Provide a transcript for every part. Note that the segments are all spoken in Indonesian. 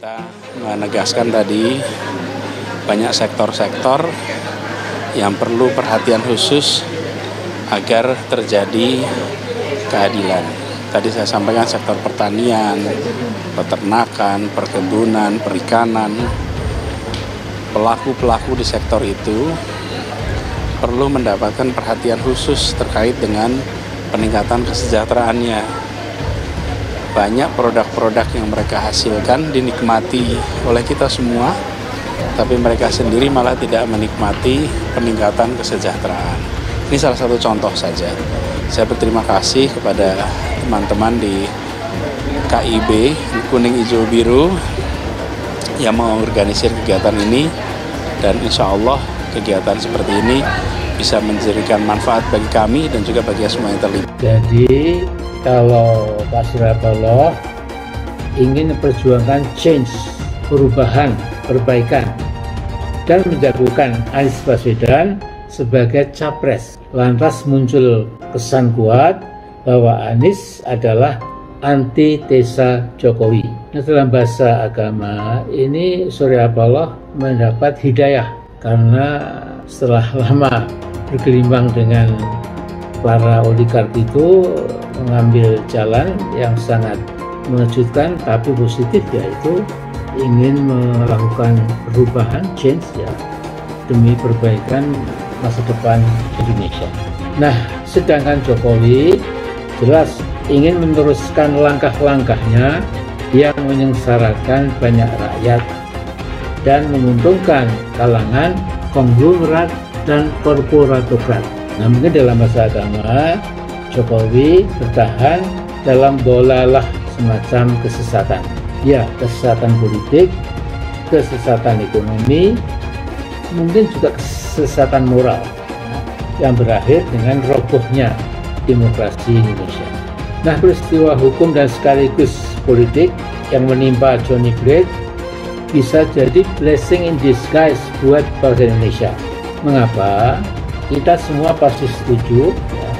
Kita menegaskan tadi banyak sektor-sektor yang perlu perhatian khusus agar terjadi keadilan. Tadi saya sampaikan sektor pertanian, peternakan, perkebunan, perikanan. Pelaku-pelaku di sektor itu perlu mendapatkan perhatian khusus terkait dengan peningkatan kesejahteraannya. Banyak produk-produk yang mereka hasilkan dinikmati oleh kita semua, tapi mereka sendiri malah tidak menikmati peningkatan kesejahteraan. Ini salah satu contoh saja. Saya berterima kasih kepada teman-teman di KIB, Kuning Hijau Biru, yang mengorganisir kegiatan ini, dan insya Allah kegiatan seperti ini bisa menjadikan manfaat bagi kami dan juga bagi semua yang terlibat. Jadi kalau Pak Surya Paloh ingin memperjuangkan change, perubahan, perbaikan, dan menjagokan Anies Baswedan sebagai capres, lantas muncul kesan kuat bahwa Anies adalah antitesa Jokowi. Nah, dalam bahasa agama ini Surya Paloh mendapat hidayah karena setelah lama bergelimbang dengan para oligarki itu mengambil jalan yang sangat mengejutkan tapi positif, yaitu ingin melakukan perubahan, change ya, demi perbaikan masa depan Indonesia. Nah, sedangkan Jokowi jelas ingin meneruskan langkah-langkahnya yang menyengsarakan banyak rakyat dan menguntungkan kalangan konglomerat dan korporatokrat. Nah, mungkin dalam bahasa agama Jokowi bertahan dalam dolalah semacam kesesatan. Ya, kesesatan politik, kesesatan ekonomi, mungkin juga kesesatan moral yang berakhir dengan robohnya demokrasi Indonesia. Nah, peristiwa hukum dan sekaligus politik yang menimpa Johnny Great bisa jadi blessing in disguise buat bangsa Indonesia. Mengapa? Kita semua pasti setuju ya,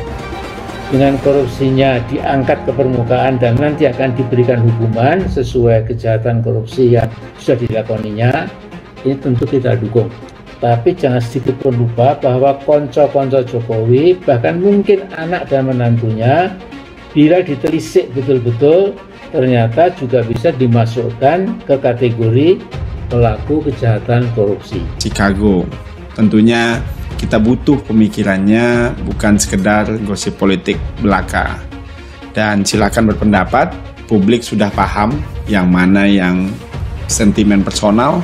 dengan korupsinya diangkat ke permukaan dan nanti akan diberikan hukuman sesuai kejahatan korupsi yang sudah dilakoninya. Ini tentu kita dukung. Tapi jangan sedikit pun lupa bahwa konco-konco Jokowi, bahkan mungkin anak dan menantunya, bila ditelisik betul-betul, ternyata juga bisa dimasukkan ke kategori pelaku kejahatan korupsi. Chicago, tentunya kita butuh pemikirannya, bukan sekedar gosip politik belaka. Dan silakan berpendapat, publik sudah paham yang mana yang sentimen personal,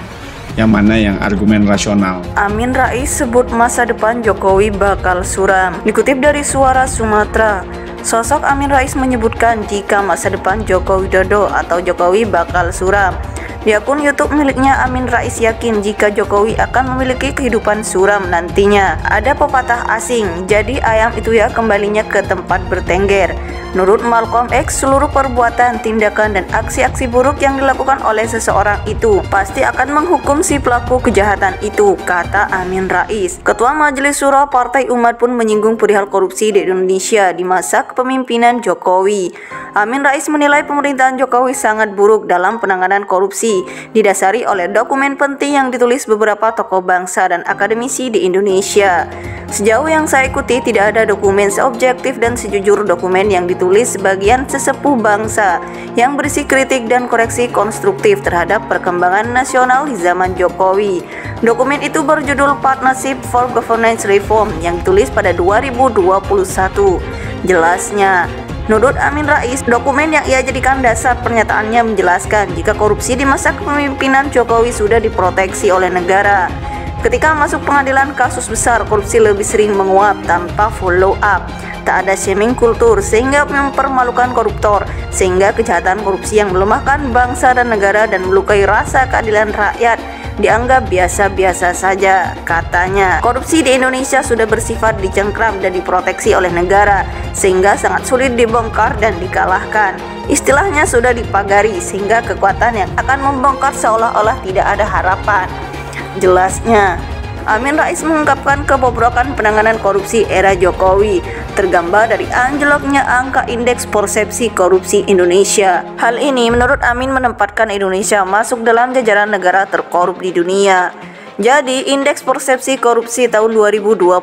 yang mana yang argumen rasional. Amin Rais sebut masa depan Jokowi bakal suram. Dikutip dari Suara Sumatera, sosok Amin Rais menyebutkan jika masa depan Joko Widodo atau Jokowi bakal suram. Di akun YouTube miliknya, Amin Rais yakin jika Jokowi akan memiliki kehidupan suram nantinya. Ada pepatah asing, jadi ayam itu ya kembalinya ke tempat bertengger. Menurut Malcolm X, seluruh perbuatan, tindakan, dan aksi-aksi buruk yang dilakukan oleh seseorang itu pasti akan menghukum si pelaku kejahatan itu, kata Amin Rais. Ketua Majelis Syuro Partai Umat pun menyinggung perihal korupsi di Indonesia di masa kepemimpinan Jokowi. Amin Rais menilai pemerintahan Jokowi sangat buruk dalam penanganan korupsi, didasari oleh dokumen penting yang ditulis beberapa tokoh bangsa dan akademisi di Indonesia. Sejauh yang saya ikuti, tidak ada dokumen seobjektif dan sejujur dokumen yang ditulis sebagian sesepuh bangsa yang berisi kritik dan koreksi konstruktif terhadap perkembangan nasional di zaman Jokowi. Dokumen itu berjudul Partnership for Governance Reform yang ditulis pada 2021. Jelasnya, menurut Amin Rais, dokumen yang ia jadikan dasar pernyataannya menjelaskan jika korupsi di masa kepemimpinan Jokowi sudah diproteksi oleh negara. Ketika masuk pengadilan, kasus besar korupsi lebih sering menguap tanpa follow up. Tak ada shaming kultur sehingga mempermalukan koruptor, sehingga kejahatan korupsi yang melemahkan bangsa dan negara dan melukai rasa keadilan rakyat dianggap biasa-biasa saja, katanya. Korupsi di Indonesia sudah bersifat dicengkram dan diproteksi oleh negara, sehingga sangat sulit dibongkar dan dikalahkan. Istilahnya sudah dipagari, sehingga kekuatan yang akan membongkar seolah-olah tidak ada harapan. Jelasnya, Amin Rais mengungkapkan kebobrokan penanganan korupsi era Jokowi. tergambar dari anjloknya angka indeks persepsi korupsi Indonesia. Hal ini menurut Amin menempatkan Indonesia masuk dalam jajaran negara terkorup di dunia. Jadi, indeks persepsi korupsi tahun 2022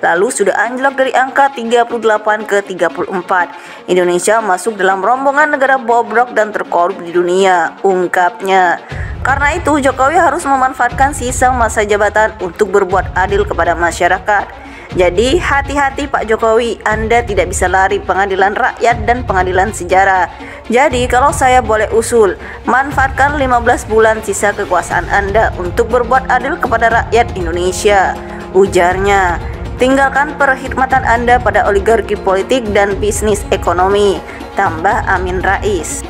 lalu sudah anjlok dari angka 38 ke 34. Indonesia masuk dalam rombongan negara bobrok dan terkorup di dunia, ungkapnya. Karena itu, Jokowi harus memanfaatkan sisa masa jabatan untuk berbuat adil kepada masyarakat. Jadi, hati-hati Pak Jokowi, Anda tidak bisa lari pengadilan rakyat dan pengadilan sejarah. Jadi, kalau saya boleh usul, manfaatkan 15 bulan sisa kekuasaan Anda untuk berbuat adil kepada rakyat Indonesia, ujarnya. Tinggalkan perkhidmatan Anda pada oligarki politik dan bisnis ekonomi, tambah Amin Rais.